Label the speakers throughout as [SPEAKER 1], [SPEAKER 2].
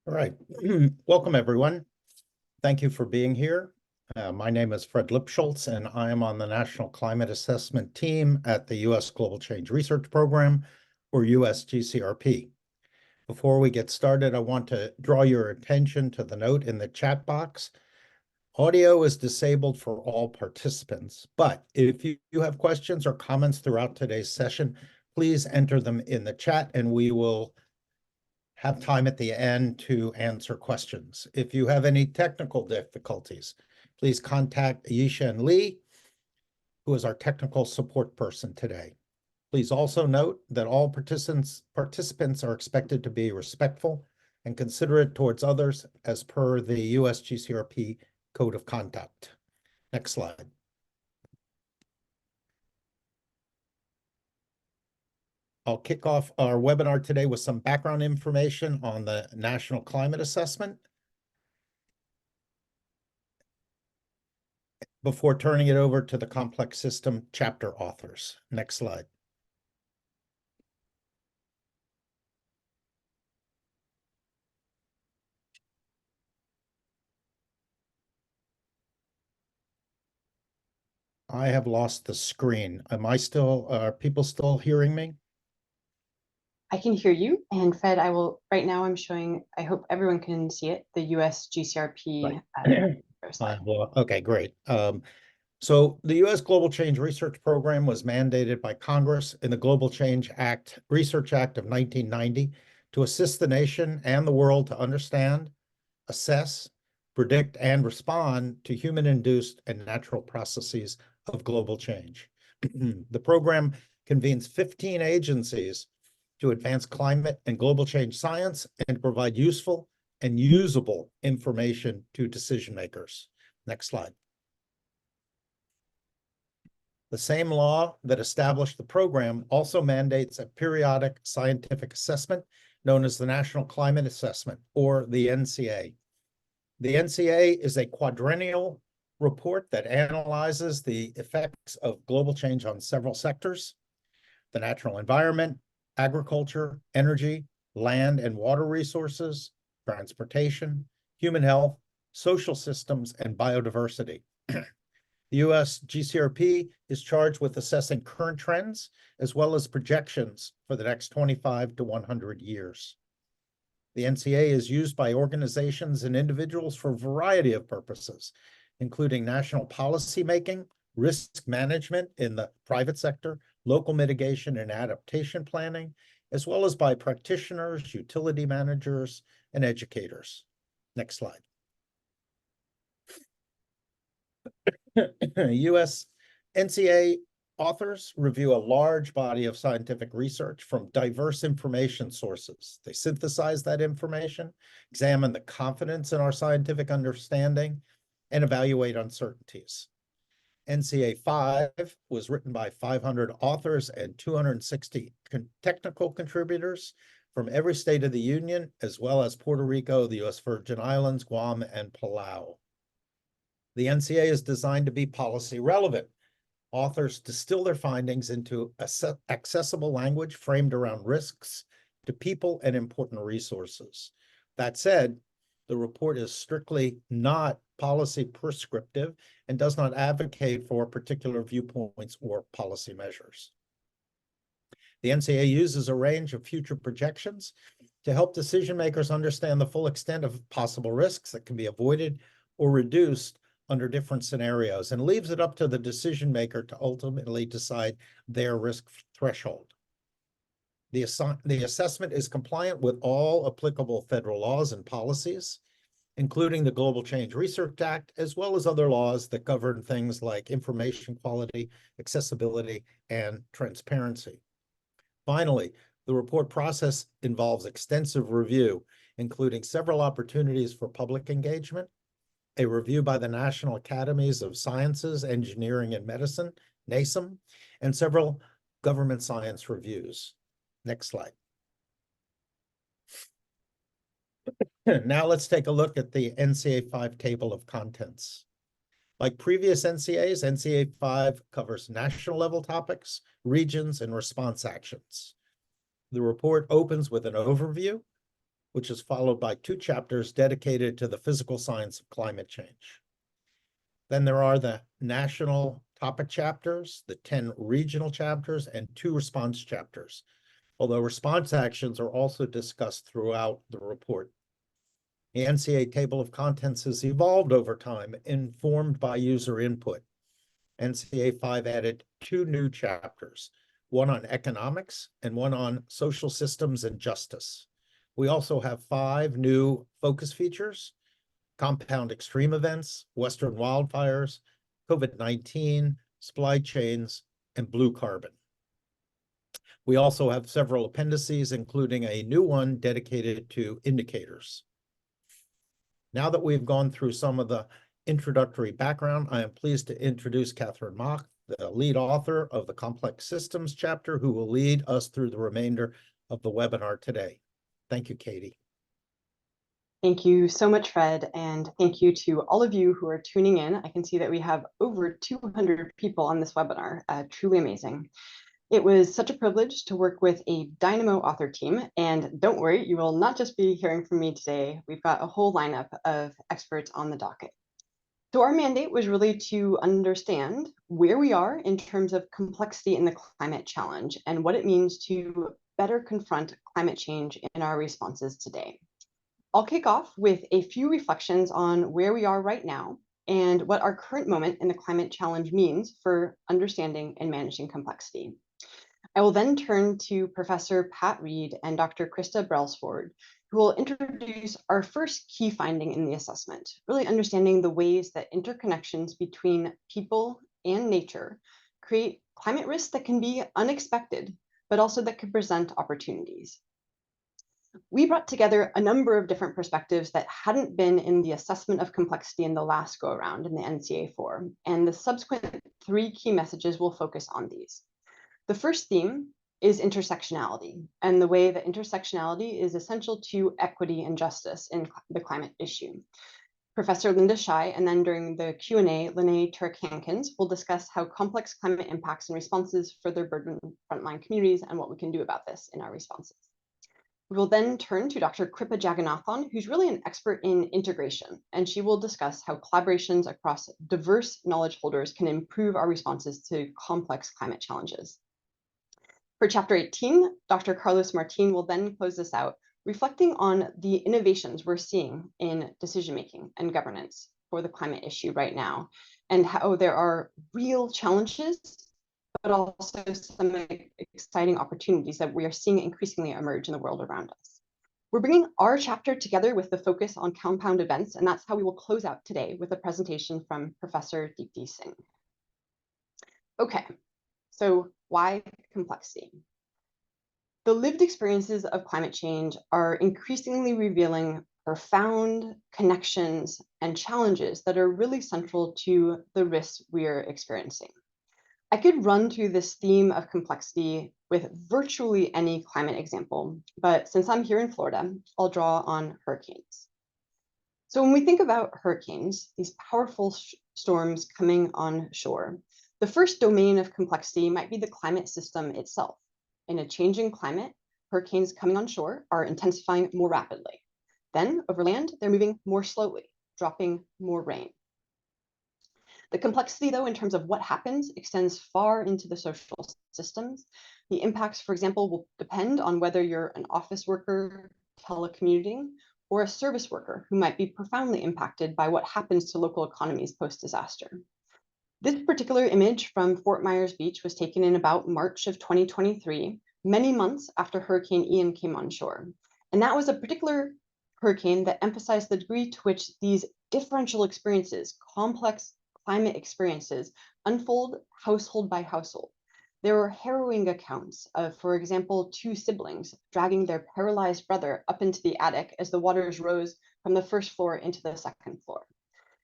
[SPEAKER 1] All right. Welcome, everyone. Thank you for being here. My name is Fred Lipschultz, and I am on the National Climate Assessment Team at the U.S. Global Change Research Program, or USGCRP. Before we get started, I want to draw your attention to the note in the chat box. Audio is disabled for all participants, but if you have questions or comments throughout today's session, please enter them in the chat and we will have time at the end to answer questions. If you have any technical difficulties, please contact Yishan Lee, who is our technical support person today. Please also note that all participants are expected to be respectful and considerate towards others as per the USGCRP Code of Conduct. Next slide. I'll kick off our webinar today with some background information on the National Climate Assessment before turning it over to the Complex System chapter authors. Next slide. I have lost the screen. Are people still hearing me?
[SPEAKER 2] I can hear you. And Fred, right now I'm showing, I hope everyone can see it, the US GCRP slide.
[SPEAKER 1] Okay, great. So the U.S. Global Change Research Program was mandated by Congress in the Global Change Research Act of 1990 to assist the nation and the world to understand, assess, predict, and respond to human-induced and natural processes of global change. The program convenes 15 agencies to advance climate and global change science and provide useful and usable information to decision makers. Next slide. The same law that established the program also mandates a periodic scientific assessment known as the National Climate Assessment, or the NCA. The NCA is a quadrennial report that analyzes the effects of global change on several sectors: the natural environment, agriculture, energy, land and water resources, transportation, human health, social systems, and biodiversity. The U.S. GCRP is charged with assessing current trends as well as projections for the next 25 to 100 years. The NCA is used by organizations and individuals for a variety of purposes, including national policy making, risk management in the private sector, local mitigation and adaptation planning, as well as by practitioners, utility managers, and educators. Next slide. U.S. NCA authors review a large body of scientific research from diverse information sources. They synthesize that information, examine the confidence in our scientific understanding, and evaluate uncertainties. NCA5 was written by 500 authors and 260 technical contributors from every state of the Union, as well as Puerto Rico, the U.S. Virgin Islands, Guam, and Palau. The NCA is designed to be policy relevant. Authors distill their findings into accessible language framed around risks to people and important resources. That said, the report is strictly not policy prescriptive and does not advocate for particular viewpoints or policy measures. The NCA uses a range of future projections to help decision makers understand the full extent of possible risks that can be avoided or reduced under different scenarios, and leaves it up to the decision maker to ultimately decide their risk threshold. The assessment is compliant with all applicable federal laws and policies, including the Global Change Research Act, as well as other laws that govern things like information quality, accessibility, and transparency. Finally, the report process involves extensive review, including several opportunities for public engagement, a review by the National Academies of Sciences, Engineering, and Medicine, NASEM, and several government science reviews. Next slide. Now let's take a look at the NCA5 table of contents. Like previous NCAs, NCA5 covers national level topics, regions, and response actions. The report opens with an overview, which is followed by 2 chapters dedicated to the physical science of climate change. Then there are the national topic chapters, the 10 regional chapters, and 2 response chapters, although response actions are also discussed throughout the report. The NCA table of contents has evolved over time, informed by user input. NCA5 added 2 new chapters, one on economics and one on social systems and justice. We also have 5 new focus features: compound extreme events, Western wildfires, COVID-19, supply chains, and blue carbon. We also have several appendices, including a new one dedicated to indicators. Now that we've gone through some of the introductory background, I am pleased to introduce Catherine Mock, the lead author of the Complex Systems chapter, who will lead us through the remainder of the webinar today. Thank you, Katie.
[SPEAKER 2] Thank you so much, Fred, and thank you to all of you who are tuning in. I can see that we have over 200 people on this webinar, truly amazing. It was such a privilege to work with a Dynamo author team, and don't worry, you will not just be hearing from me today. We've got a whole lineup of experts on the docket. So our mandate was really to understand where we are in terms of complexity in the climate challenge and what it means to better confront climate change in our responses today. I'll kick off with a few reflections on where we are right now and what our current moment in the climate challenge means for understanding and managing complexity. I will then turn to Professor Pat Reed and Dr. Krista Brailsford, who will introduce our first key finding in the assessment, really understanding the ways that interconnections between people and nature create climate risks that can be unexpected, but also that can present opportunities. We brought together a number of different perspectives that hadn't been in the assessment of complexity in the last go around in the NCA4, and the subsequent 3 key messages will focus on these. The first theme is intersectionality and the way that intersectionality is essential to equity and justice in the climate issue. Professor Linda Shai, and then during the Q&A, Lene Turek-Hankins will discuss how complex climate impacts and responses further burden frontline communities and what we can do about this in our responses. We will then turn to Dr. Kripa Jagannathan, who's really an expert in integration, and she will discuss how collaborations across diverse knowledge holders can improve our responses to complex climate challenges. For Chapter 18, Dr. Carlos Martin will then close this out, reflecting on the innovations we're seeing in decision-making and governance for the climate issue right now, and how there are real challenges, but also some exciting opportunities that we are seeing increasingly emerge in the world around us. We're bringing our chapter together with the focus on compound events, and that's how we will close out today with a presentation from Professor Deepti Singh. Okay, so why complexity? The lived experiences of climate change are increasingly revealing profound connections and challenges that are really central to the risks we're experiencing. I could run through this theme of complexity with virtually any climate example, but since I'm here in Florida, I'll draw on hurricanes. So when we think about hurricanes, these powerful storms coming on shore, the first domain of complexity might be the climate system itself. In a changing climate, hurricanes coming on shore are intensifying more rapidly. Then over land, they're moving more slowly, dropping more rain. The complexity, though, in terms of what happens extends far into the social systems. The impacts, for example, will depend on whether you're an office worker telecommuting or a service worker who might be profoundly impacted by what happens to local economies post-disaster. This particular image from Fort Myers Beach was taken in about March of 2023, many months after Hurricane Ian came on shore. And that was a particular hurricane that emphasized the degree to which these differential experiences, complex climate experiences, unfold household by household. There were harrowing accounts of, for example, 2 siblings dragging their paralyzed brother up into the attic as the waters rose from the first floor into the second floor.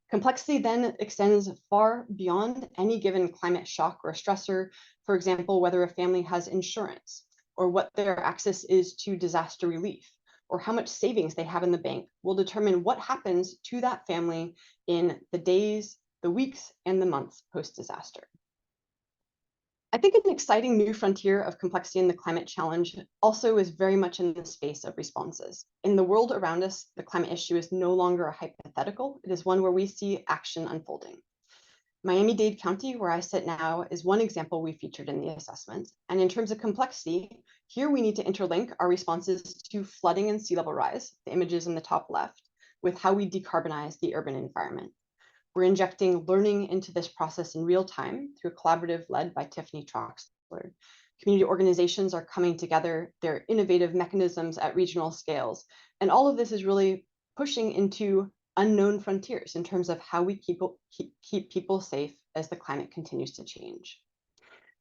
[SPEAKER 2] Complexity then extends far beyond any given climate shock or stressor, for example, whether a family has insurance, or what their access is to disaster relief, or how much savings they have in the bank will determine what happens to that family in the days, the weeks, and the months post-disaster. I think an exciting new frontier of complexity in the climate challenge also is very much in the space of responses. In the world around us, the climate issue is no longer a hypothetical. It is one where we see action unfolding. Miami-Dade County, where I sit now, is one example we featured in the assessment. And in terms of complexity, here we need to interlink our responses to flooding and sea level rise, the images in the top left, with how we decarbonize the urban environment. We're injecting learning into this process in real time through a collaborative led by Tiffany Troxler. Community organizations are coming together, their innovative mechanisms at regional scales. And all of this is really pushing into unknown frontiers in terms of how we keep people safe as the climate continues to change.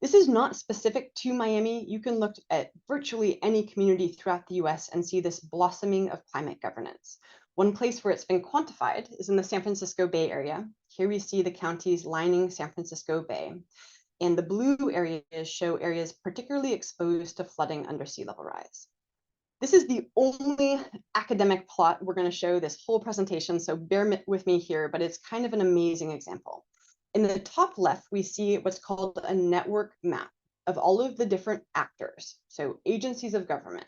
[SPEAKER 2] This is not specific to Miami. You can look at virtually any community throughout the US and see this blossoming of climate governance. One place where it's been quantified is in the San Francisco Bay Area. Here we see the counties lining San Francisco Bay. And the blue areas show areas particularly exposed to flooding under sea level rise. This is the only academic plot we're going to show this whole presentation, so bear with me here, but it's kind of an amazing example. In the top left, we see what's called a network map of all of the different actors, so agencies of government,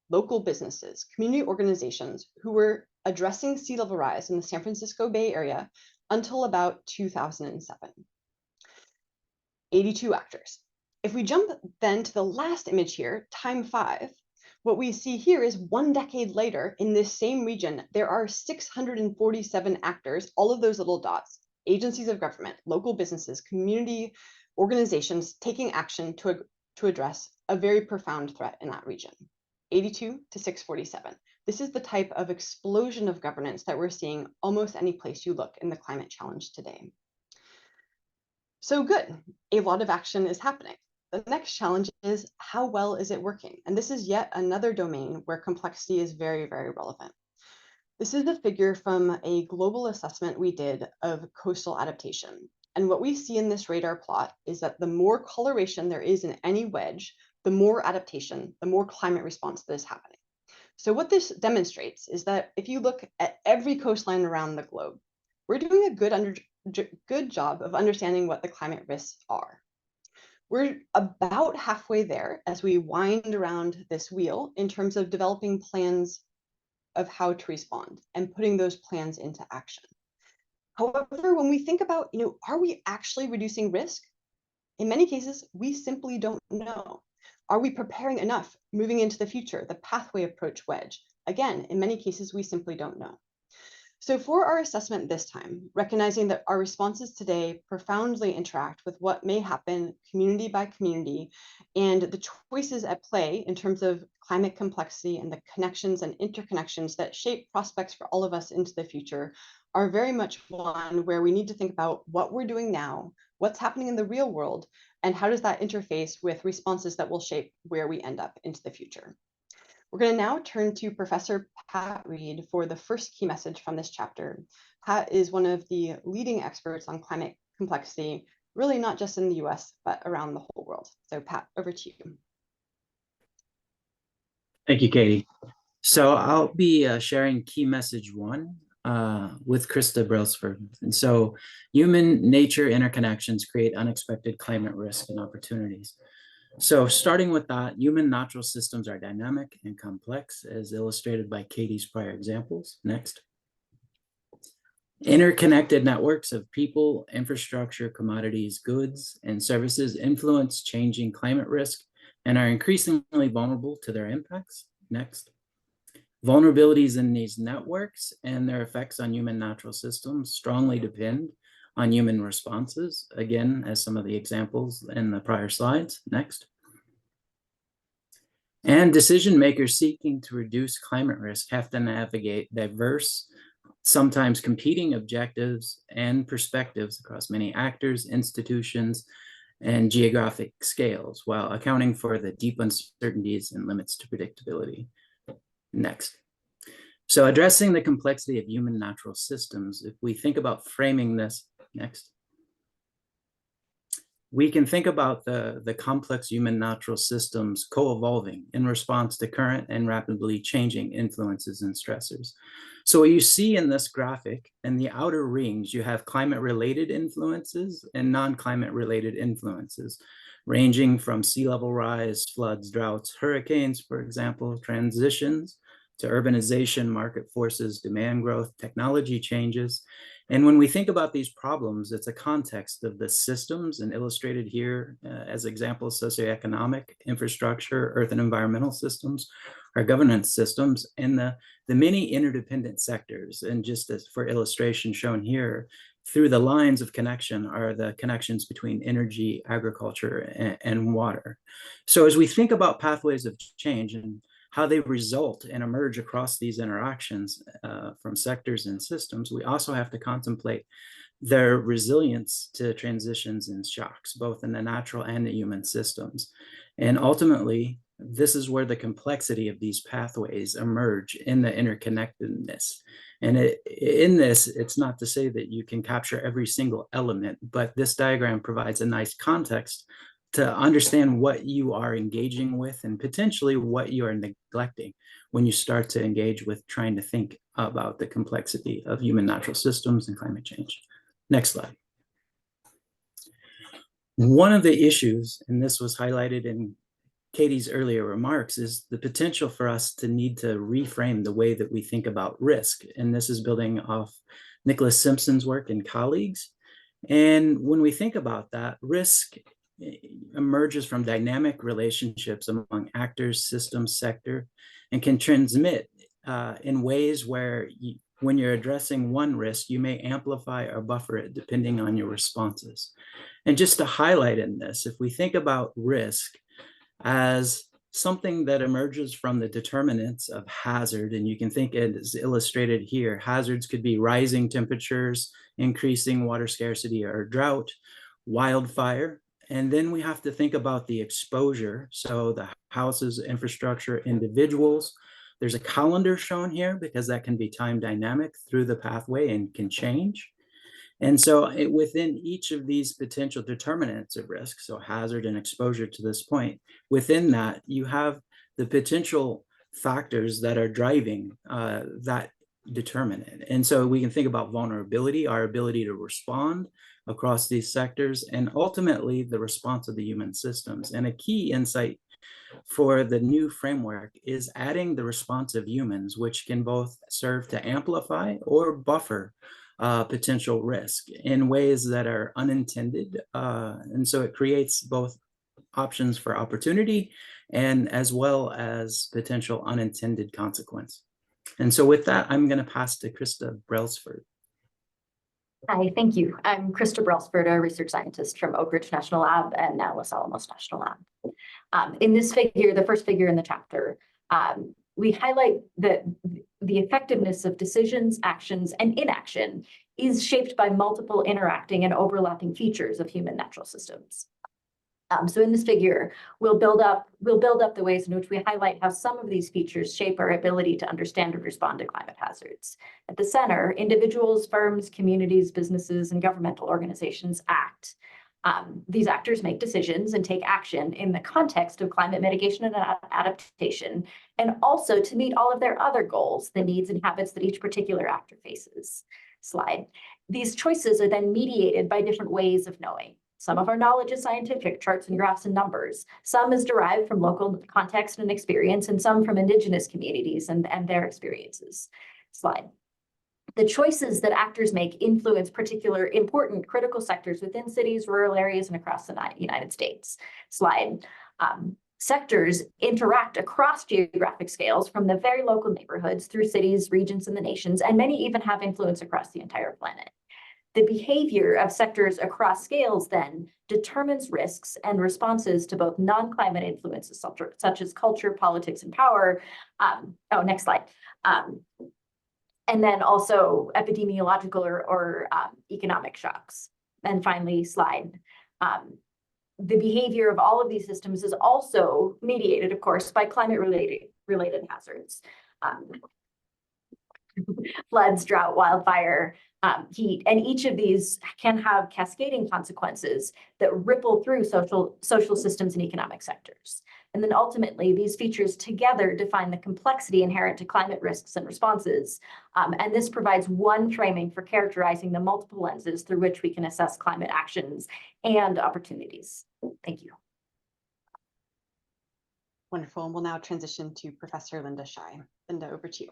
[SPEAKER 2] local businesses, community organizations who were addressing sea level rise in the San Francisco Bay Area until about 2007. 82 actors. If we jump then to the last image here, time 5, what we see here is 1 decade later in this same region, there are 647 actors, all of those little dots, agencies of government, local businesses, community organizations taking action to address a very profound threat in that region. 82 to 647. This is the type of explosion of governance that we're seeing almost any place you look in the climate challenge today. So good, a lot of action is happening. The next challenge is how well is it working? And this is yet another domain where complexity is very, very relevant. This is a figure from a global assessment we did of coastal adaptation. And what we see in this radar plot is that the more coloration there is in any wedge, the more adaptation, the more climate response that is happening. So what this demonstrates is that if you look at every coastline around the globe, we're doing a good job of understanding what the climate risks are. We're about halfway there as we wind around this wheel in terms of developing plans of how to respond and putting those plans into action. However, when we think about, are we actually reducing risk? In many cases, we simply don't know. Are we preparing enough moving into the future, the pathway approach wedge? Again, in many cases, we simply don't know. So for our assessment this time, recognizing that our responses today profoundly interact with what may happen community by community and the choices at play in terms of climate complexity and the connections and interconnections that shape prospects for all of us into the future are very much one where we need to think about what we're doing now, what's happening in the real world, and how does that interface with responses that will shape where we end up into the future. We're going to now turn to Professor Pat Reed for the first key message from this chapter. Pat is one of the leading experts on climate complexity, really not just in the US, but around the whole world. So Pat, over to you.
[SPEAKER 3] Thank you, Katie. So I'll be sharing key message 1 with Krista Brailsford. And so human-nature interconnections create unexpected climate risk and opportunities. So starting with that, human natural systems are dynamic and complex, as illustrated by Katie's prior examples. Next. Interconnected networks of people, infrastructure, commodities, goods, and services influence changing climate risk and are increasingly vulnerable to their impacts. Next. Vulnerabilities in these networks and their effects on human natural systems strongly depend on human responses, again, as some of the examples in the prior slides. Next. And decision makers seeking to reduce climate risk have to navigate diverse, sometimes competing objectives and perspectives across many actors, institutions, and geographic scales, while accounting for the deep uncertainties and limits to predictability. Next. So addressing the complexity of human natural systems, if we think about framing this, next, we can think about the complex human natural systems co-evolving in response to current and rapidly changing influences and stressors. So what you see in this graphic, in the outer rings, you have climate-related influences and non-climate related influences. ranging from sea level rise, floods, droughts, hurricanes, for example, transitions to urbanization, market forces, demand growth, technology changes. And when we think about these problems, it's a context of the systems, and illustrated here as examples: socioeconomic, infrastructure, earth and environmental systems, our governance systems, and the many interdependent sectors. And just as for illustration shown here, through the lines of connection are the connections between energy, agriculture, and water. So as we think about pathways of change and how they result and emerge across these interactions from sectors and systems, we also have to contemplate their resilience to transitions and shocks, both in the natural and the human systems. And ultimately, this is where the complexity of these pathways emerge in the interconnectedness. And in this, it's not to say that you can capture every single element, but this diagram provides a nice context to understand what you are engaging with and potentially what you are neglecting when you start to engage with trying to think about the complexity of human natural systems and climate change. Next slide. One of the issues, and this was highlighted in Katie's earlier remarks, is the potential for us to need to reframe the way that we think about risk. And this is building off Nicholas Simpson's work and colleagues. And when we think about that, risk emerges from dynamic relationships among actors, systems, sector, and can transmit in ways where when you're addressing one risk, you may amplify or buffer it depending on your responses. And just to highlight in this, if we think about risk as something that emerges from the determinants of hazard, and you can think it is illustrated here. Hazards could be rising temperatures, increasing water scarcity or drought, wildfire. And then we have to think about the exposure. So the houses, infrastructure, individuals. There's a calendar shown here because that can be time dynamic through the pathway and can change. And so within each of these potential determinants of risk, so hazard and exposure to this point, within that, you have the potential factors that are driving that determinant. And so we can think about vulnerability, our ability to respond across these sectors, and ultimately the response of the human systems. And a key insight for the new framework is adding the response of humans, which can both serve to amplify or buffer potential risk in ways that are unintended. And so it creates both options for opportunity and as well as potential unintended consequence. And so with that, I'm going to pass to Krista Brailsford.
[SPEAKER 4] Hi, thank you. I'm Krista Brailsford, a research scientist from Oak Ridge National Lab and now Los Alamos National Lab. In this figure, the first figure in the chapter, we highlight that the effectiveness of decisions, actions, and inaction is shaped by multiple interacting and overlapping features of human natural systems. So in this figure, we'll build up the ways in which we highlight how some of these features shape our ability to understand and respond to climate hazards. At the center, individuals, firms, communities, businesses, and governmental organizations act. These actors make decisions and take action in the context of climate mitigation and adaptation, and also to meet all of their other goals, the needs and habits that each particular actor faces. Slide. These choices are then mediated by different ways of knowing. Some of our knowledge is scientific, charts and graphs and numbers. Some is derived from local context and experience, and some from indigenous communities and their experiences. Slide. The choices that actors make influence particular important critical sectors within cities, rural areas, and across the United States. Slide. Sectors interact across geographic scales from the very local neighborhoods through cities, regions, and the nations, and many even have influence across the entire planet. The behavior of sectors across scales then determines risks and responses to both non-climate influences such as culture, politics, and power. Next slide. And then also epidemiological or economic shocks. And finally, slide. The behavior of all of these systems is also mediated, of course, by climate-related hazards. Floods, drought, wildfire, heat, and each of these can have cascading consequences that ripple through social systems and economic sectors. And then ultimately, these features together define the complexity inherent to climate risks and responses. And this provides one framing for characterizing the multiple lenses through which we can assess climate actions and opportunities. Thank you.
[SPEAKER 2] Wonderful. And we'll now transition to Professor Linda Shai. Linda, over to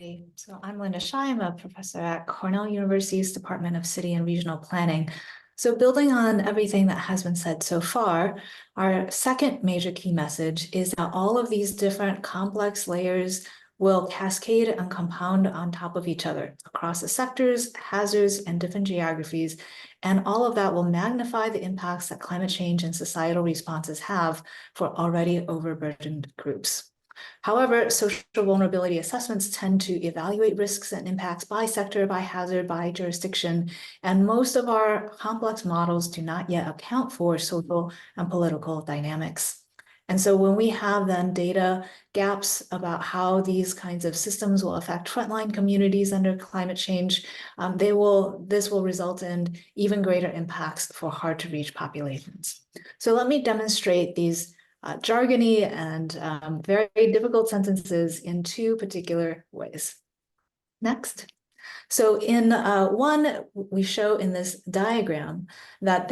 [SPEAKER 2] you.
[SPEAKER 5] So I'm Linda Shai. I'm a professor at Cornell University's Department of City and Regional Planning. So building on everything that has been said so far, our second major key message is that all of these different complex layers will cascade and compound on top of each other across the sectors, hazards, and different geographies. And all of that will magnify the impacts that climate change and societal responses have for already overburdened groups. However, social vulnerability assessments tend to evaluate risks and impacts by sector, by hazard, by jurisdiction, and most of our complex models do not yet account for social and political dynamics. And so when we have then data gaps about how these kinds of systems will affect frontline communities under climate change, this will result in even greater impacts for hard to reach populations. So let me demonstrate these jargony and very difficult sentences in two particular ways. Next. So in one, we show in this diagram that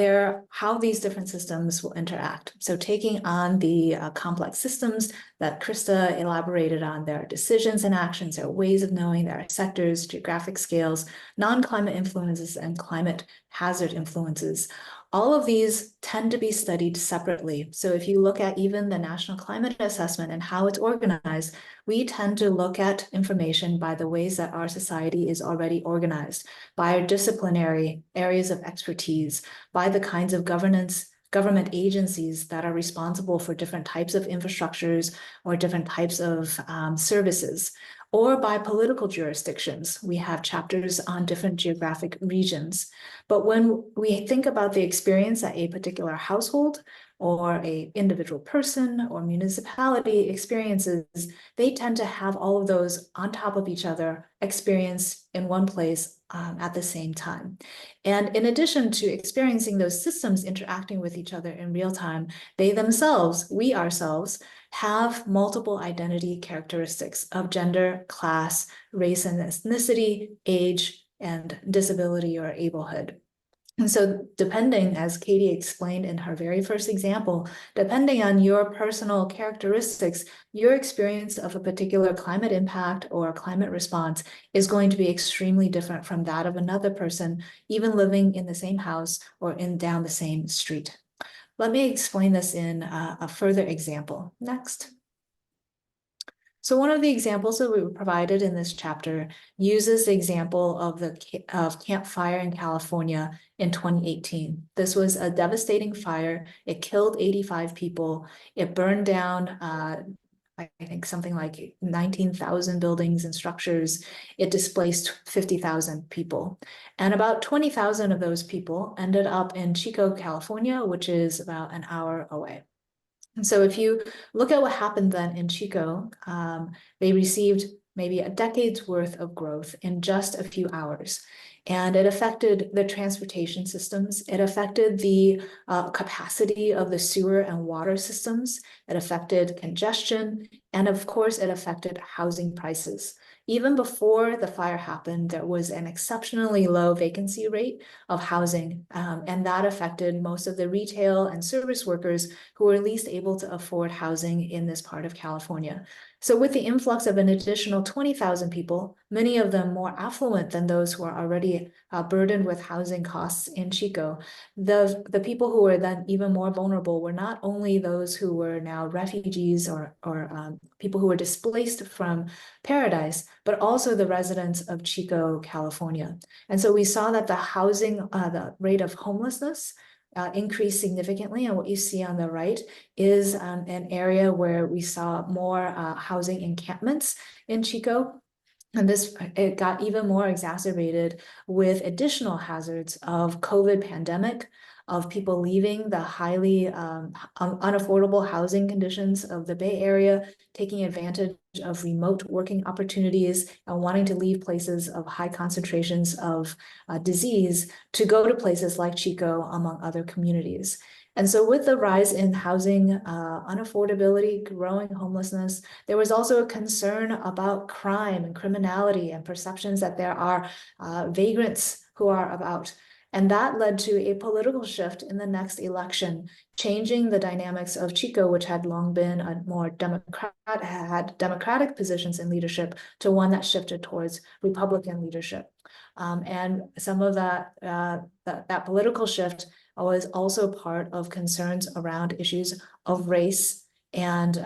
[SPEAKER 5] how these different systems will interact. So taking on the complex systems that Krista elaborated on, there are decisions and actions, there are ways of knowing, there are sectors, geographic scales, non-climate influences, and climate hazard influences. All of these tend to be studied separately. So if you look at even the National Climate Assessment and how it's organized, we tend to look at information by the ways that our society is already organized, by our disciplinary areas of expertise, by the kinds of government agencies that are responsible for different types of infrastructures or different types of services, or by political jurisdictions. We have chapters on different geographic regions. But when we think about the experience that a particular household or an individual person or municipality experiences, they tend to have all of those on top of each other, experienced in one place at the same time. And in addition to experiencing those systems interacting with each other in real time, they themselves, we ourselves, have multiple identity characteristics of gender, class, race and ethnicity, age, and disability or ablehood. And so depending, as Katie explained in her very first example, depending on your personal characteristics, your experience of a particular climate impact or climate response is going to be extremely different from that of another person, even living in the same house or down the same street. Let me explain this in a further example. Next. So one of the examples that we provided in this chapter uses the example of Camp Fire in California in 2018. This was a devastating fire. It killed 85 people. It burned down I think something like 19,000 buildings and structures. It displaced 50,000 people. And about 20,000 of those people ended up in Chico, California, which is about an hour away. And so if you look at what happened then in Chico, they received maybe a decade's worth of growth in just a few hours. And it affected the transportation systems. It affected the capacity of the sewer and water systems. It affected congestion. And of course, it affected housing prices. Even before the fire happened, there was an exceptionally low vacancy rate of housing, and that affected most of the retail and service workers who were least able to afford housing in this part of California. So with the influx of an additional 20,000 people, many of them more affluent than those who are already burdened with housing costs in Chico, the people who were then even more vulnerable were not only those who were now refugees or people who were displaced from Paradise, but also the residents of Chico, California. And so we saw that the rate of homelessness increased significantly. And what you see on the right is an area where we saw more housing encampments in Chico. And it got even more exacerbated with additional hazards of COVID pandemic, of people leaving the highly unaffordable housing conditions of the Bay Area, taking advantage of remote working opportunities and wanting to leave places of high concentrations of disease to go to places like Chico, among other communities. And so with the rise in housing unaffordability, growing homelessness, there was also a concern about crime and criminality and perceptions that there are vagrants who are about. And that led to a political shift in the next election, changing the dynamics of Chico, which had long been a more had democratic positions in leadership, to one that shifted towards Republican leadership. And some of that political shift was also part of concerns around issues of race and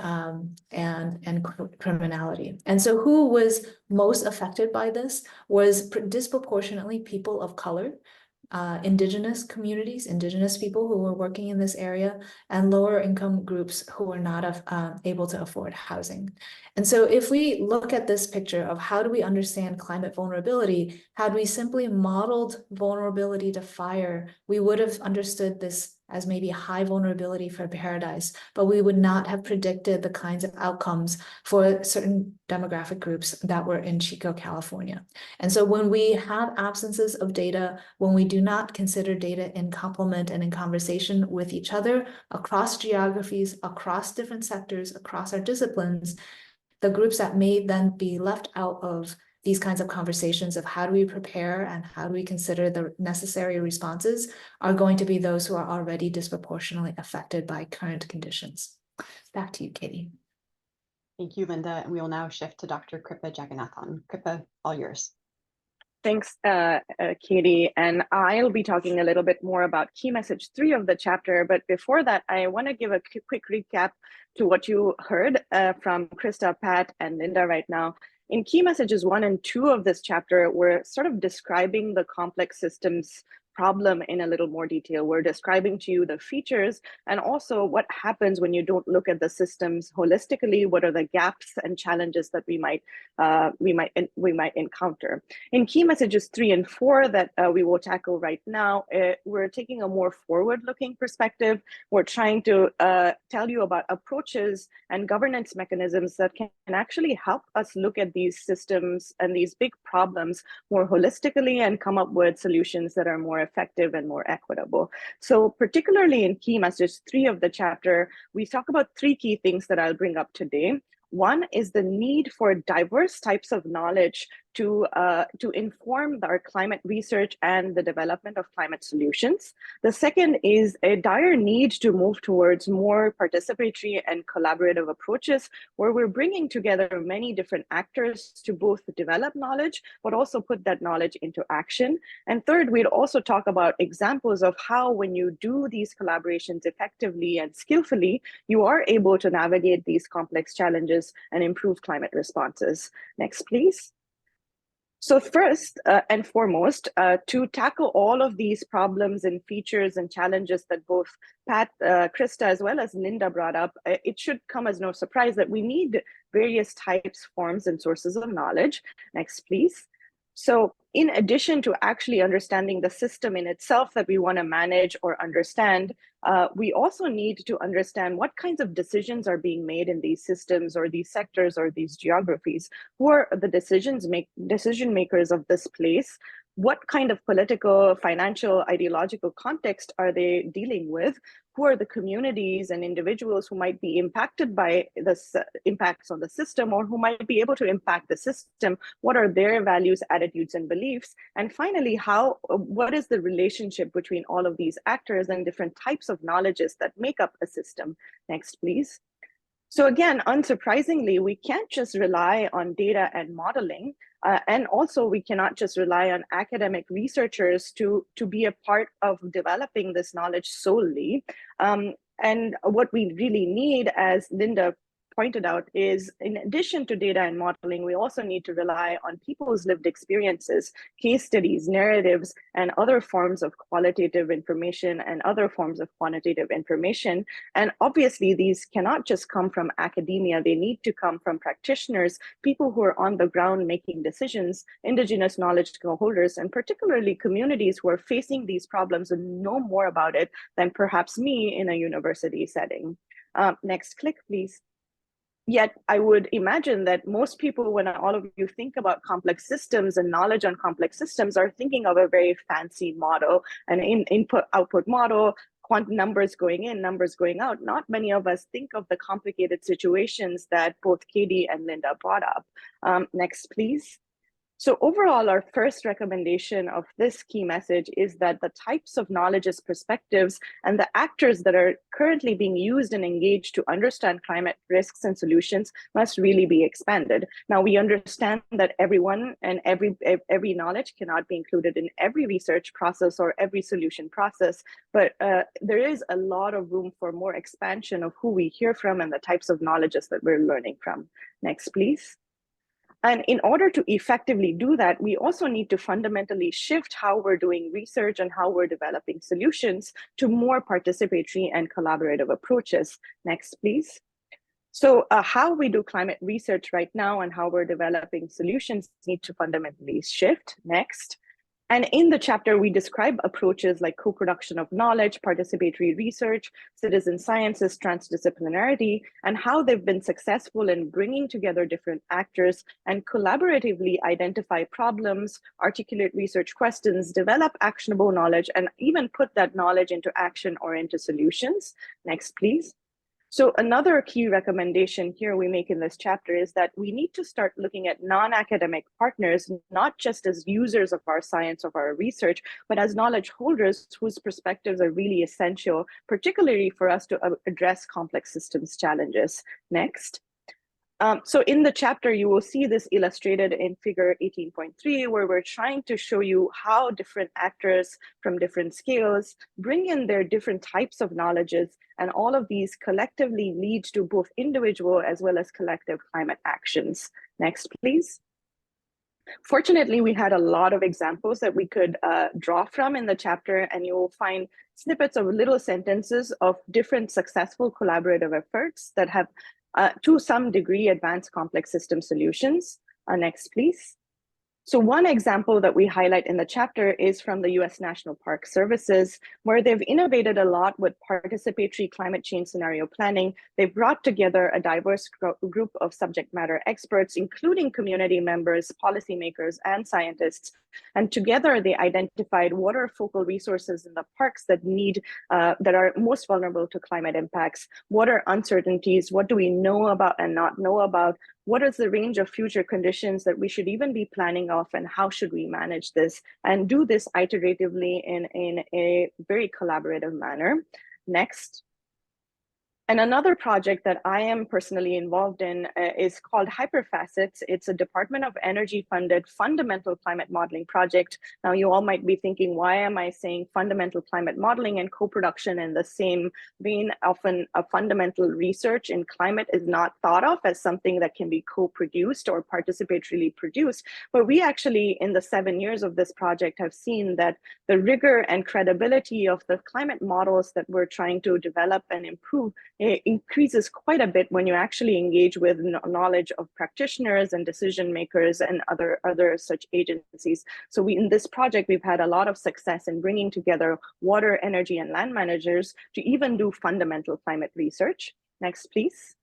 [SPEAKER 5] criminality. And so who was most affected by this was disproportionately people of color, indigenous communities, indigenous people who were working in this area, and lower income groups who were not able to afford housing. And so if we look at this picture of how do we understand climate vulnerability, had we simply modeled vulnerability to fire, we would have understood this as maybe high vulnerability for paradise, but we would not have predicted the kinds of outcomes for certain demographic groups that were in Chico, California. And so when we have absences of data, when we do not consider data in complement and in conversation with each other across geographies, across different sectors, across our disciplines, the groups that may then be left out of these kinds of conversations of how do we prepare and how do we consider the necessary responses are going to be those who are already disproportionately affected by current conditions. Back to you, Katie.
[SPEAKER 2] Thank you, Linda. And we will now shift to Dr. Kripa Jagannathan. Kripa, all yours.
[SPEAKER 6] Thanks, Katie. And I'll be talking a little bit more about key message 3 of the chapter. But before that, I want to give a quick recap to what you heard from Krista, Pat, and Linda right now. In key messages 1 and 2 of this chapter, we're sort of describing the complex systems problem in a little more detail. We're describing to you the features and also what happens when you don't look at the systems holistically. What are the gaps and challenges that we might encounter? In key messages 3 and 4 that we will tackle right now, we're taking a more forward-looking perspective. We're trying to tell you about approaches and governance mechanisms that can actually help us look at these systems and these big problems more holistically and come up with solutions that are more effective and more equitable. So particularly in key message 3 of the chapter, we talk about 3 key things that I'll bring up today. One is the need for diverse types of knowledge to inform our climate research and the development of climate solutions. The second is a dire need to move towards more participatory and collaborative approaches where we're bringing together many different actors to both develop knowledge, but also put that knowledge into action. And third, we'd also talk about examples of how when you do these collaborations effectively and skillfully, you are able to navigate these complex challenges and improve climate responses. Next, please. So first and foremost, to tackle all of these problems and features and challenges that both Pat, Krista, as well as Linda brought up, it should come as no surprise that we need various types, forms, and sources of knowledge. Next, please. So in addition to actually understanding the system in itself that we want to manage or understand, we also need to understand what kinds of decisions are being made in these systems or these sectors or these geographies. Who are the decision makers of this place? What kind of political, financial, ideological context are they dealing with? Who are the communities and individuals who might be impacted by this impacts on the system or who might be able to impact the system? What are their values, attitudes, and beliefs? And finally, what is the relationship between all of these actors and different types of knowledges that make up a system? Next, please. So again, unsurprisingly, we can't just rely on data and modeling. And also, we cannot just rely on academic researchers to be a part of developing this knowledge solely. And what we really need, as Linda pointed out, is in addition to data and modeling, we also need to rely on people's lived experiences, case studies, narratives, and other forms of qualitative information and other forms of quantitative information. And obviously, these cannot just come from academia. They need to come from practitioners, people who are on the ground making decisions, indigenous knowledge holders, and particularly communities who are facing these problems and know more about it than perhaps me in a university setting. Next click, please. Yet I would imagine that most people, when all of you think about complex systems and knowledge on complex systems, are thinking of a very fancy model, an input-output model, quantum numbers going in, numbers going out. Not many of us think of the complicated situations that both Katie and Linda brought up. Next, please. So overall, our first recommendation of this key message is that the types of knowledges, perspectives, and the actors that are currently being used and engaged to understand climate risks and solutions must really be expanded. Now, we understand that everyone and every knowledge cannot be included in every research process or every solution process, but there is a lot of room for more expansion of who we hear from and the types of knowledges that we're learning from. Next, please. And in order to effectively do that, we also need to fundamentally shift how we're doing research and how we're developing solutions to more participatory and collaborative approaches. Next, please. So how we do climate research right now and how we're developing solutions need to fundamentally shift. Next. And in the chapter, we describe approaches like co-production of knowledge, participatory research, citizen sciences, transdisciplinarity, and how they've been successful in bringing together different actors and collaboratively identify problems, articulate research questions, develop actionable knowledge, and even put that knowledge into action or into solutions. Next, please. So another key recommendation here we make in this chapter is that we need to start looking at non-academic partners, not just as users of our science, of our research, but as knowledge holders whose perspectives are really essential, particularly for us to address complex systems challenges. Next. So in the chapter, you will see this illustrated in figure 18.3, where we're trying to show you how different actors from different scales bring in their different types of knowledges, and all of these collectively lead to both individual as well as collective climate actions. Next, please. Fortunately, we had a lot of examples that we could draw from in the chapter, and you will find snippets of little sentences of different successful collaborative efforts that have to some degree advanced complex system solutions. Next, please. So one example that we highlight in the chapter is from the US National Park Services, where they've innovated a lot with participatory climate change scenario planning. They've brought together a diverse group of subject matter experts, including community members, policymakers, and scientists. And together they identified what are focal resources in the parks that that are most vulnerable to climate impacts. What are uncertainties? What do we know about and not know about? What is the range of future conditions that we should even be planning of, and how should we manage this and do this iteratively in a very collaborative manner? Next. And another project that I am personally involved in is called Hyperfacets. It's a Department of Energy funded fundamental climate modeling project. Now, you all might be thinking, why am I saying fundamental climate modeling and co-production in the same vein? Often a fundamental research in climate is not thought of as something that can be co-produced or participatorily produced. But we actually, in the 7 years of this project, have seen that the rigor and credibility of the climate models that we're trying to develop and improve, it increases quite a bit when you actually engage with knowledge of practitioners and decision makers and other such agencies. So in this project, we've had a lot of success in bringing together water, energy, and land managers to even do fundamental climate research. Next, please.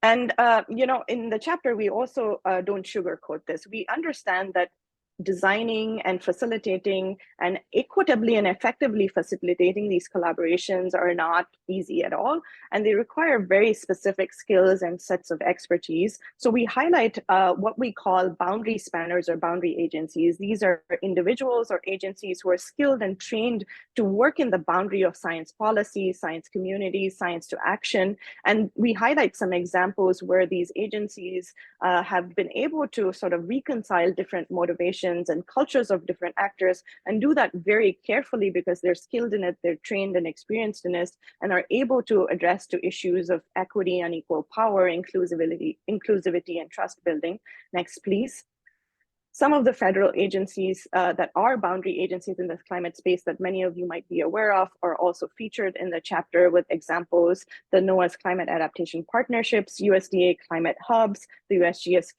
[SPEAKER 6] And in the chapter, we also don't sugarcoat this. We understand that designing and facilitating and equitably and effectively facilitating these collaborations are not easy at all, and they require very specific skills and sets of expertise. So we highlight what we call boundary spanners or boundary agencies. These are individuals or agencies who are skilled and trained to work in the boundary of science policy, science community, science to action. And we highlight some examples where these agencies have been able to sort of reconcile different motivations and cultures of different actors, and do that very carefully because they're skilled in it, they're trained and experienced in it, and are able to address to issues of equity and equal power, inclusivity, and trust building. Next, please. Some of the federal agencies that are boundary agencies in the climate space that many of you might be aware of are also featured in the chapter with examples: the NOAA's Climate Adaptation Partnerships, USDA Climate Hubs, the USGS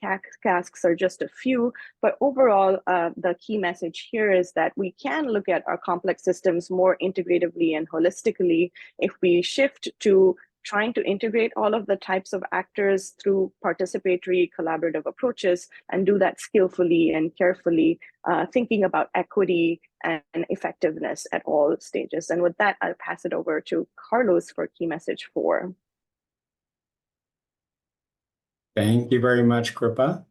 [SPEAKER 6] CASCs are just a few. But overall, the key message here is that we can look at our complex systems more integratively and holistically if we shift to trying to integrate all of the types of actors through participatory collaborative approaches, and do that skillfully and carefully, thinking about equity and effectiveness at all stages. And with that, I'll pass it over to Carlos for key message 4.
[SPEAKER 7] Thank you very much, Kripa.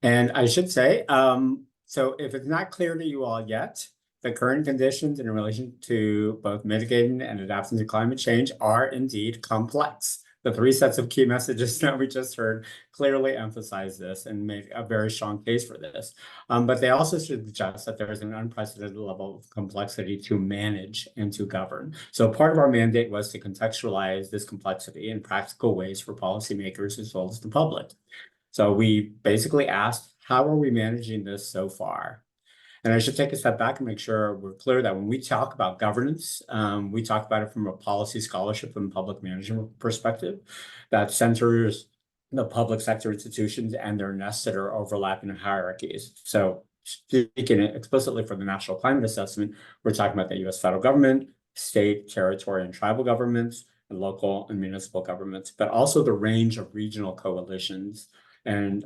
[SPEAKER 7] And I should say, so if it's not clear to you all yet, the current conditions in relation to both mitigating and adapting to climate change are indeed complex. The three sets of key messages that we just heard clearly emphasize this and make a very strong case for this. But they also suggest that there is an unprecedented level of complexity to manage and to govern. So part of our mandate was to contextualize this complexity in practical ways for policymakers as well as the public. So we basically asked, how are we managing this so far? And I should take a step back and make sure we're clear that when we talk about governance, we talk about it from a policy scholarship and public management perspective that centers the public sector institutions and their nested or overlapping hierarchies. So speaking explicitly for the National Climate Assessment, we're talking about the US federal government, state, territory, and tribal governments, and local and municipal governments, but also the range of regional coalitions and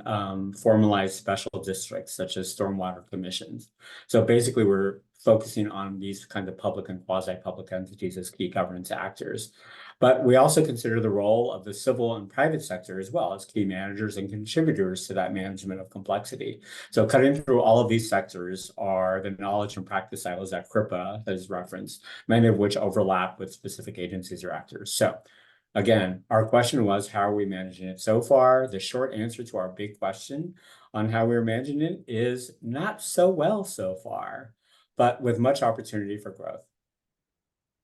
[SPEAKER 7] formalized special districts such as stormwater commissions. So basically, we're focusing on these kind of public and quasi-public entities as key governance actors. But we also consider the role of the civil and private sector as well as key managers and contributors to that management of complexity. So cutting through all of these sectors are the knowledge and practice silos that CRIPA has referenced, many of which overlap with specific agencies or actors. So again, our question was, how are we managing it so far? The short answer to our big question on how we're managing it is not so well so far, but with much opportunity for growth.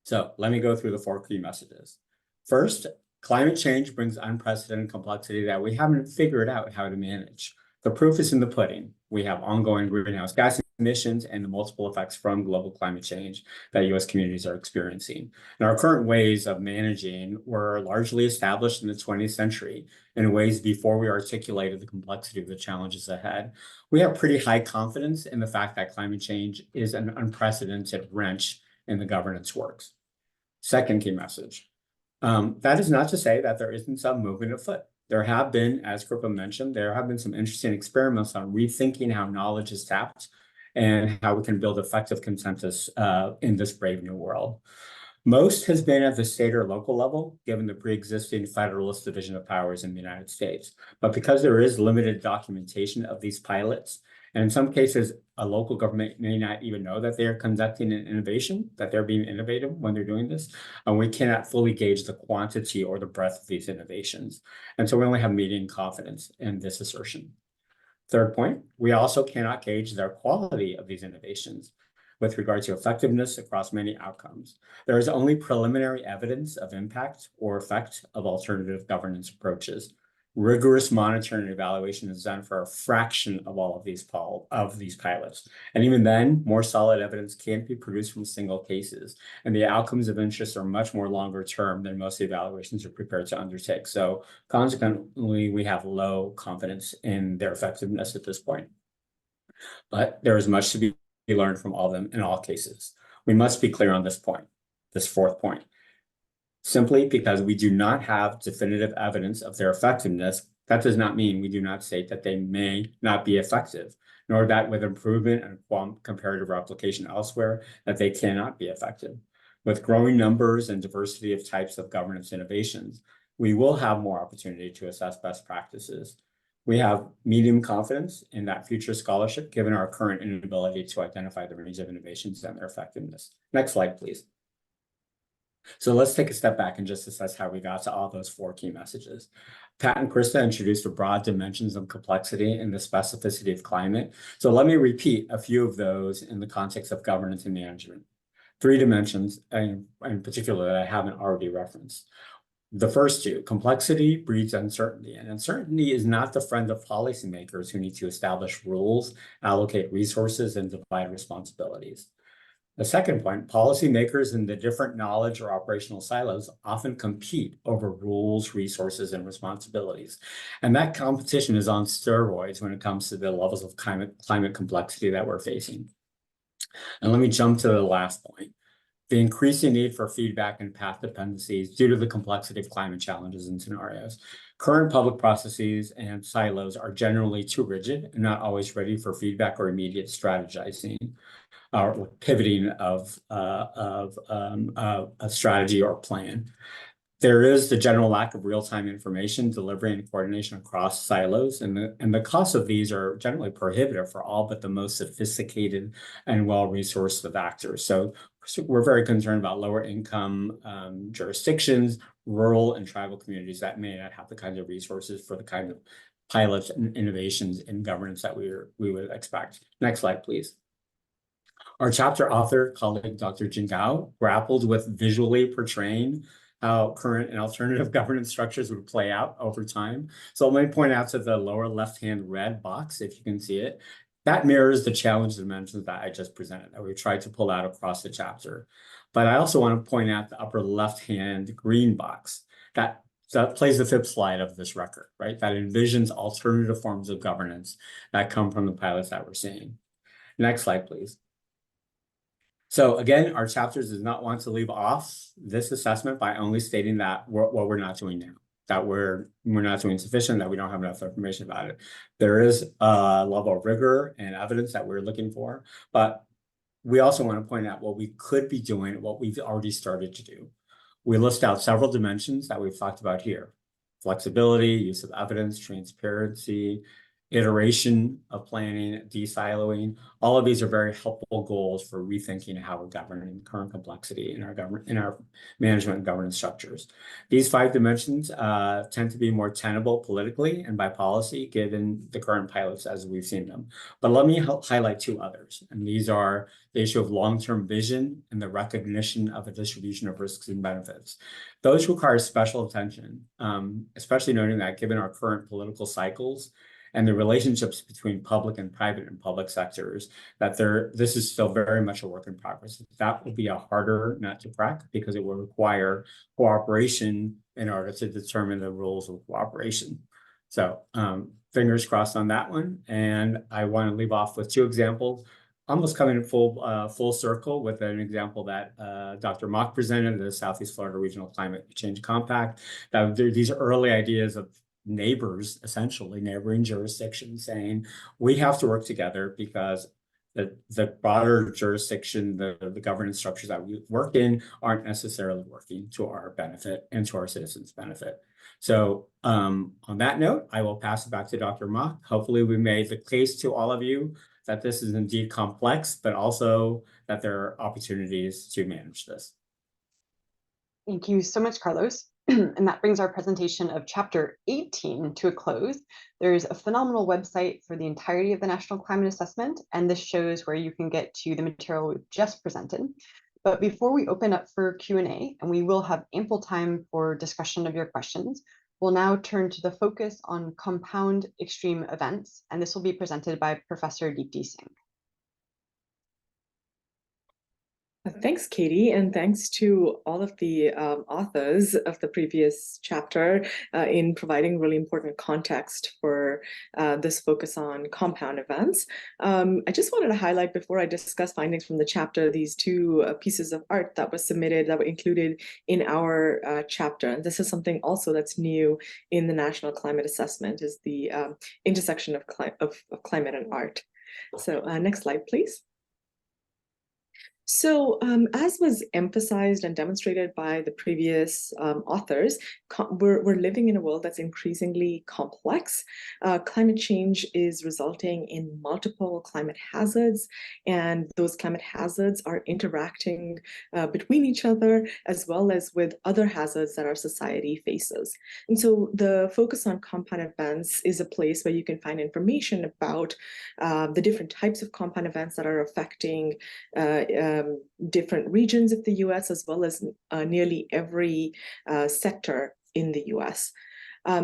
[SPEAKER 7] So let me go through the four key messages. First, climate change brings unprecedented complexity that we haven't figured out how to manage. The proof is in the pudding. We have ongoing greenhouse gas emissions and the multiple effects from global climate change that US communities are experiencing. And our current ways of managing were largely established in the 20th century in ways before we articulated the complexity of the challenges ahead. We have pretty high confidence in the fact that climate change is an unprecedented wrench in the governance works. Second key message. That is not to say that there isn't some movement afoot. There have been, as Kripa mentioned, there have been some interesting experiments on rethinking how knowledge is tapped and how we can build effective consensus in this brave new world. Most has been at the state or local level, given the pre-existing federalist division of powers in the United States. But because there is limited documentation of these pilots, and in some cases, a local government may not even know that they are conducting an innovation, that they're being innovative when they're doing this, and we cannot fully gauge the quantity or the breadth of these innovations. And so we only have median confidence in this assertion. Third point, we also cannot gauge the quality of these innovations with regard to effectiveness across many outcomes. There is only preliminary evidence of impact or effect of alternative governance approaches. Rigorous monitoring and evaluation is done for a fraction of all of these pilots. And even then, more solid evidence can't be produced from single cases. And the outcomes of interest are much more longer term than most evaluations are prepared to undertake. So consequently, we have low confidence in their effectiveness at this point. But there is much to be learned from all of them in all cases. We must be clear on this point, this fourth point. Simply because we do not have definitive evidence of their effectiveness, that does not mean we do not state that they may not be effective, nor that with improvement and comparative replication elsewhere, that they cannot be effective. With growing numbers and diversity of types of governance innovations, we will have more opportunity to assess best practices. We have medium confidence in that future scholarship, given our current inability to identify the range of innovations and their effectiveness. Next slide, please. So let's take a step back and just assess how we got to all those four key messages. Pat and Krista introduced the broad dimensions of complexity and the specificity of climate. So let me repeat a few of those in the context of governance and management. Three dimensions, in particular, that I haven't already referenced. The first two, complexity breeds uncertainty, and uncertainty is not the friend of policymakers who need to establish rules, allocate resources, and divide responsibilities. The second point, policymakers in the different knowledge or operational silos often compete over rules, resources, and responsibilities. And that competition is on steroids when it comes to the levels of climate complexity that we're facing. And let me jump to the last point. The increasing need for feedback and path dependencies due to the complexity of climate challenges and scenarios. Current public processes and silos are generally too rigid and not always ready for feedback or immediate strategizing or pivoting of a strategy or plan. There is the general lack of real-time information delivery and coordination across silos, and the costs of these are generally prohibitive for all but the most sophisticated and well-resourced of actors. So we're very concerned about lower income jurisdictions, rural and tribal communities that may not have the kinds of resources for the kind of pilots and innovations in governance that we would expect. Next slide, please. Our chapter author, colleague Dr. Jin Gao, grappled with visually portraying how current and alternative governance structures would play out over time. So let me point out to the lower left-hand red box, if you can see it. That mirrors the challenge dimensions that I just presented, that we tried to pull out across the chapter. But I also want to point out the upper left-hand green box. That plays the fifth slide of this record, right? That envisions alternative forms of governance that come from the pilots that we're seeing. Next slide, please. So again, our chapters does not want to leave off this assessment by only stating that what we're not doing now, that we're not doing sufficient, that we don't have enough information about it. There is a level of rigor and evidence that we're looking for, but we also want to point out what we could be doing, what we've already started to do. We list out several dimensions that we've talked about here: flexibility, use of evidence, transparency, iteration of planning, de-siloing. All of these are very helpful goals for rethinking how we're governing current complexity in our management and governance structures. These 5 dimensions tend to be more tenable politically and by policy, given the current pilots as we've seen them. But let me highlight 2 others, and these are the issue of long-term vision and the recognition of a distribution of risks and benefits. Those require special attention, especially noting that given our current political cycles and the relationships between public and private and public sectors, that this is still very much a work in progress. That will be a harder nut to crack because it will require cooperation in order to determine the rules of cooperation. So fingers crossed on that one. And I want to leave off with 2 examples, almost coming full circle with an example that Dr. Mock presented, the Southeast Florida Regional Climate Change Compact. That these are early ideas of neighbors, essentially neighboring jurisdictions, saying we have to work together because the broader jurisdiction, the governance structures that we work in aren't necessarily working to our benefit and to our citizens' benefit. So on that note, I will pass it back to Dr. Mock. Hopefully we made the case to all of you that this is indeed complex, but also that there are opportunities to manage this.
[SPEAKER 2] Thank you so much, Carlos. And that brings our presentation of chapter 18 to a close. There's a phenomenal website for the entirety of the National Climate Assessment, and this shows where you can get to the material we've just presented. But before we open up for Q&A, and we will have ample time for discussion of your questions, we'll now turn to the focus on compound extreme events, and this will be presented by Professor Deepti Singh.
[SPEAKER 8] Thanks, Katie, and thanks to all of the authors of the previous chapter in providing really important context for this focus on compound events. I just wanted to highlight, before I discuss findings from the chapter, these 2 pieces of art that was submitted, that were included in our chapter. And this is something also that's new in the National Climate Assessment, is the intersection of climate and art. So next slide, please. So as was emphasized and demonstrated by the previous authors, we're living in a world that's increasingly complex. Climate change is resulting in multiple climate hazards, and those climate hazards are interacting between each other as well as with other hazards that our society faces. And so the focus on compound events is a place where you can find information about the different types of compound events that are affecting different regions of the US, as well as nearly every sector in the US.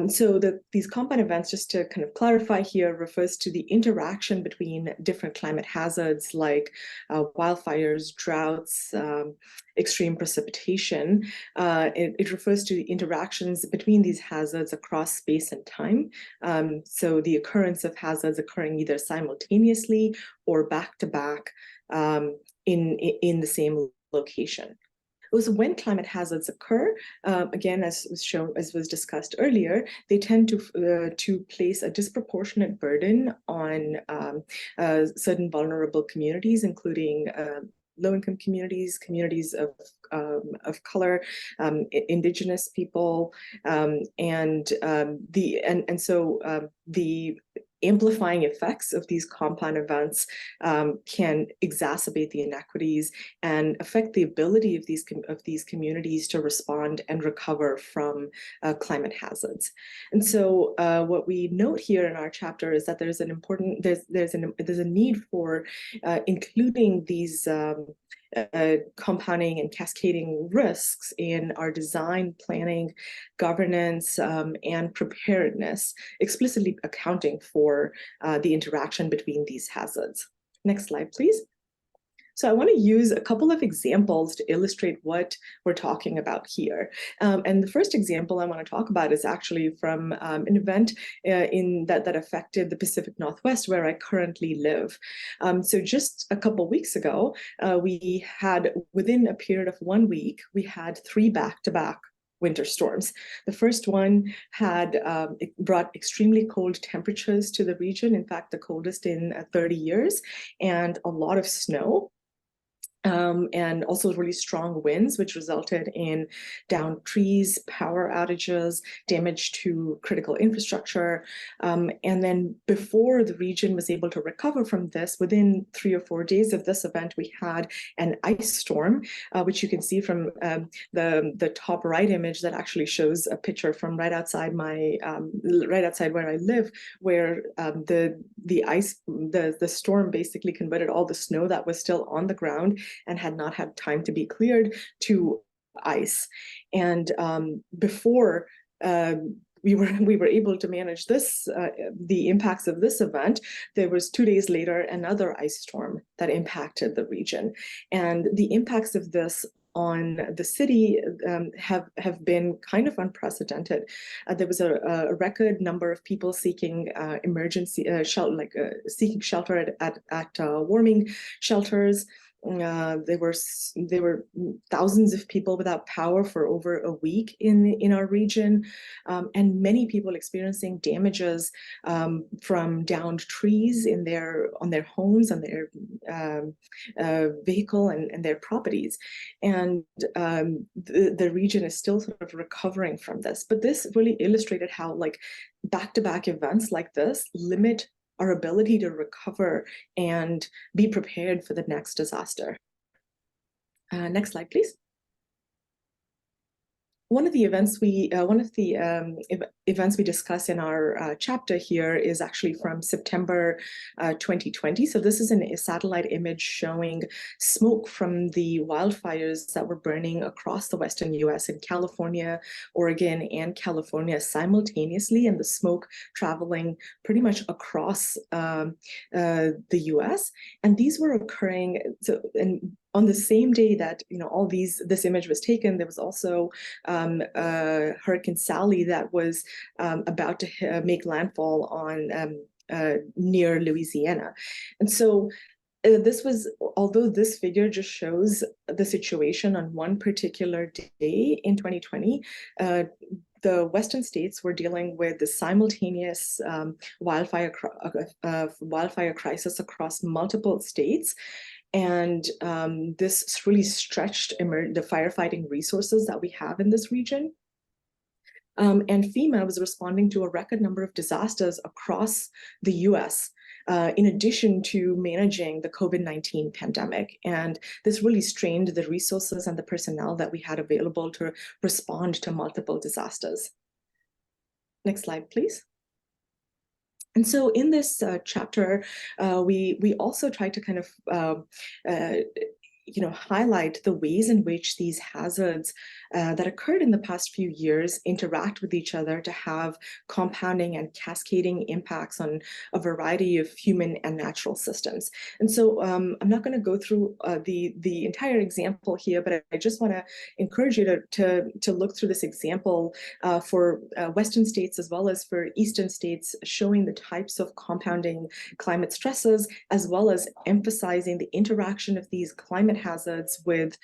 [SPEAKER 8] So these compound events, just to kind of clarify here, refers to the interaction between different climate hazards like wildfires, droughts, extreme precipitation. It refers to the interactions between these hazards across space and time. So the occurrence of hazards occurring either simultaneously or back-to-back in the same location. So when climate hazards occur, again, as was discussed earlier, they tend to place a disproportionate burden on certain vulnerable communities, including low-income communities, communities of color, indigenous people, the amplifying effects of these compound events can exacerbate the inequities and affect the ability of these communities to respond and recover from climate hazards. And so what we note here in our chapter is that there's a need for including these compounding and cascading risks in our design, planning, governance, and preparedness, explicitly accounting for the interaction between these hazards. Next slide, please. So I want to use a couple of examples to illustrate what we're talking about here. And the first example I want to talk about is actually from an event that affected the Pacific Northwest, where I currently live. So just a couple weeks ago, we had, within a period of 1 week, we had 3 back-to-back winter storms. The first one had brought extremely cold temperatures to the region, in fact, the coldest in 30 years, and a lot of snow. And also really strong winds, which resulted in downed trees, power outages, damage to critical infrastructure. And then before the region was able to recover from this, within 3 or 4 days of this event, we had an ice storm, which you can see from the top right image that actually shows a picture from right outside where I live, where the storm basically converted all the snow that was still on the ground and had not had time to be cleared to ice. And before we were able to manage this, the impacts of this event, there was 2 days later another ice storm that impacted the region. And the impacts of this on the city have been kind of unprecedented. There was a record number of people seeking seeking shelter at warming shelters. There were thousands of people without power for over a week in our region, and many people experiencing damages from downed trees on their homes, on their vehicle and their properties. And the region is still sort of recovering from this. But this really illustrated how back-to-back events like this limit our ability to recover and be prepared for the next disaster. Next slide, please. One of the events we discuss in our chapter here is actually from September 2020. So this is a satellite image showing smoke from the wildfires that were burning across the Western US in California, Oregon, and California simultaneously, and the smoke traveling pretty much across the US. And these were occurring on the same day that this image was taken. There was also Hurricane Sally that was about to make landfall on near Louisiana. And so although this figure just shows the situation on one particular day in 2020, the Western states were dealing with the simultaneous wildfire crisis across multiple states. And this really stretched the firefighting resources that we have in this region. And FEMA was responding to a record number of disasters across the US, in addition to managing the COVID-19 pandemic. And this really strained the resources and the personnel that we had available to respond to multiple disasters. Next slide, please. And so in this chapter, we also try to kind of highlight the ways in which these hazards that occurred in the past few years interact with each other to have compounding and cascading impacts on a variety of human and natural systems. And so I'm not going to go through the entire example here, but I just want to encourage you to look through this example for Western states as well as for Eastern states, showing the types of compounding climate stresses, as well as emphasizing the interaction of these climate hazards with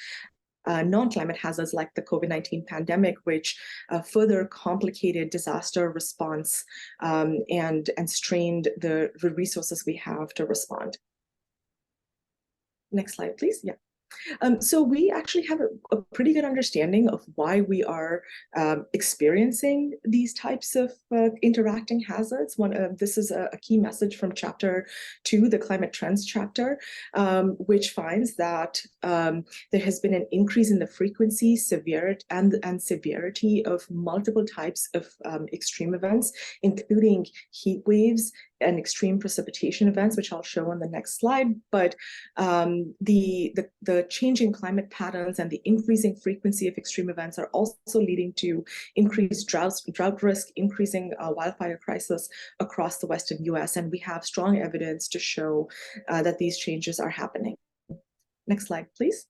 [SPEAKER 8] non-climate hazards like the COVID-19 pandemic, which further complicated disaster response and strained the resources we have to respond. Next slide, please. Yeah. So we actually have a pretty good understanding of why we are experiencing these types of interacting hazards. This is a key message from Chapter 2, the Climate Trends chapter, which finds that there has been an increase in the frequency, severity, and severity of multiple types of extreme events, including heat waves and extreme precipitation events, which I'll show on the next slide. But the changing climate patterns and the increasing frequency of extreme events are also leading to increased drought risk, increasing wildfire crisis across the Western US. And we have strong evidence to show that these changes are happening. Next slide, please.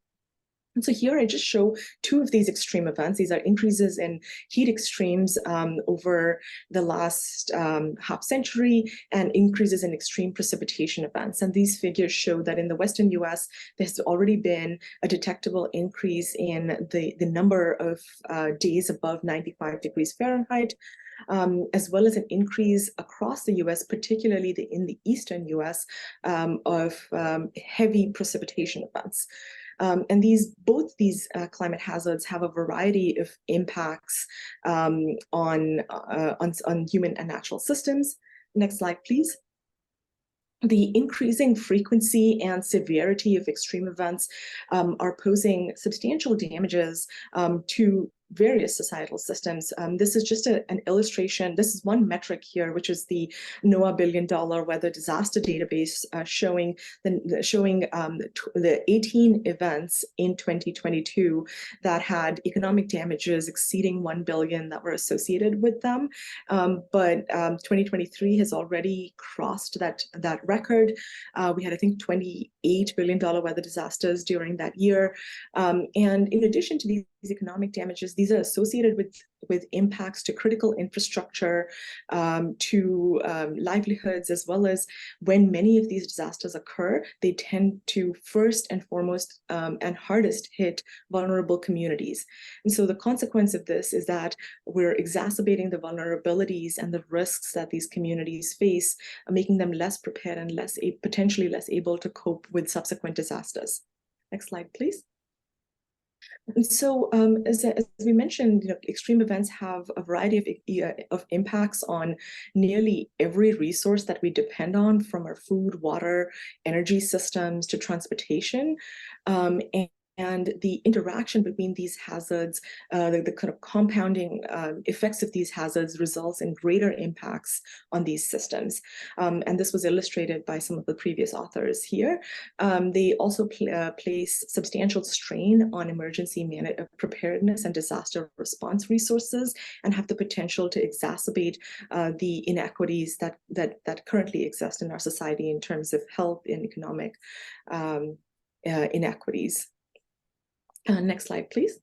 [SPEAKER 8] And so here I just show two of these extreme events. These are increases in heat extremes over the last half century and increases in extreme precipitation events. And these figures show that in the Western US, there's already been a detectable increase in the number of days above 95 degrees Fahrenheit, as well as an increase across the US, particularly in the eastern US, of heavy precipitation events. And both these climate hazards have a variety of impacts on human and natural systems. Next slide, please. The increasing frequency and severity of extreme events are posing substantial damages to various societal systems. This is just an illustration. This is one metric here, which is the NOAA $1 billion weather disaster database, showing the 18 events in 2022 that had economic damages exceeding 1 billion that were associated with them. But 2023 has already crossed that record. We had, I think, $28 billion weather disasters during that year. And in addition to these economic damages, these are associated with impacts to critical infrastructure, to livelihoods, as well as when many of these disasters occur, they tend to first and foremost and hardest hit vulnerable communities. And so the consequence of this is that we're exacerbating the vulnerabilities and the risks that these communities face, making them less prepared and potentially less able to cope with subsequent disasters. Next slide, please. And so, as we mentioned, extreme events have a variety of impacts on nearly every resource that we depend on, from our food, water, energy systems to transportation. And the interaction between these hazards, the kind of compounding effects of these hazards results in greater impacts on these systems. And this was illustrated by some of the previous authors here. They also place substantial strain on emergency preparedness and disaster response resources, and have the potential to exacerbate the inequities that currently exist in our society in terms of health and economic inequities. Next slide, please.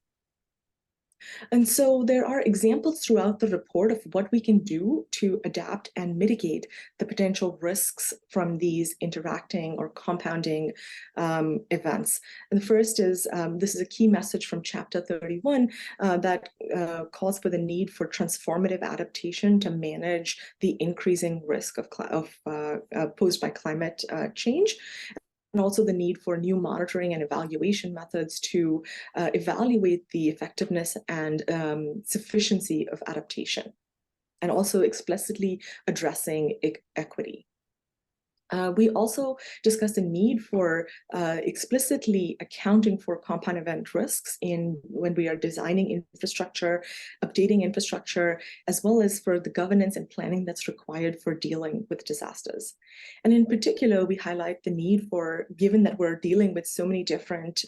[SPEAKER 8] And so there are examples throughout the report of what we can do to adapt and mitigate the potential risks from these interacting or compounding events. And the first is, this is a key message from Chapter 31 that calls for the need for transformative adaptation to manage the increasing risk posed by climate change. And also the need for new monitoring and evaluation methods to evaluate the effectiveness and sufficiency of adaptation, and also explicitly addressing equity. We also discussed the need for explicitly accounting for compound event risks when we are designing infrastructure, updating infrastructure, as well as for the governance and planning that's required for dealing with disasters. And in particular, we highlight the need for, given that we're dealing with so many different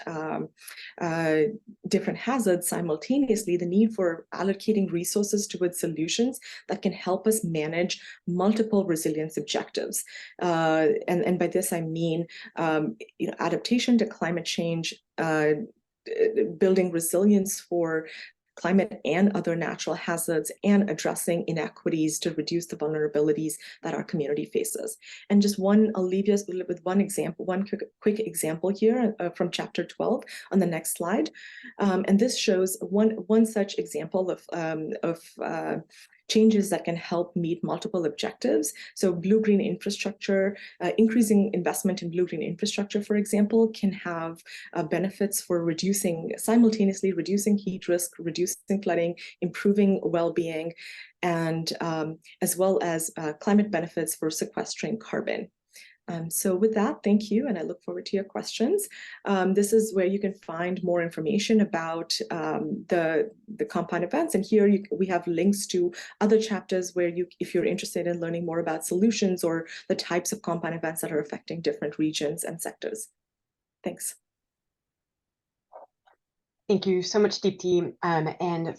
[SPEAKER 8] hazards simultaneously, the need for allocating resources towards solutions that can help us manage multiple resilience objectives. And by this, I mean, adaptation to climate change, building resilience for climate and other natural hazards, and addressing inequities to reduce the vulnerabilities that our community faces. And I'll leave you with one example, one quick example here from Chapter 12 on the next slide. And this shows one such example of changes that can help meet multiple objectives. So blue-green infrastructure, increasing investment in blue-green infrastructure, for example, can have benefits for simultaneously reducing heat risk, reducing flooding, improving well-being, and as well as climate benefits for sequestering carbon. So with that, thank you, and I look forward to your questions. This is where you can find more information about the compound events, and here we have links to other chapters where if you're interested in learning more about solutions or the types of compound events that are affecting different regions and sectors. Thanks.
[SPEAKER 2] Thank you so much, Deepti. And for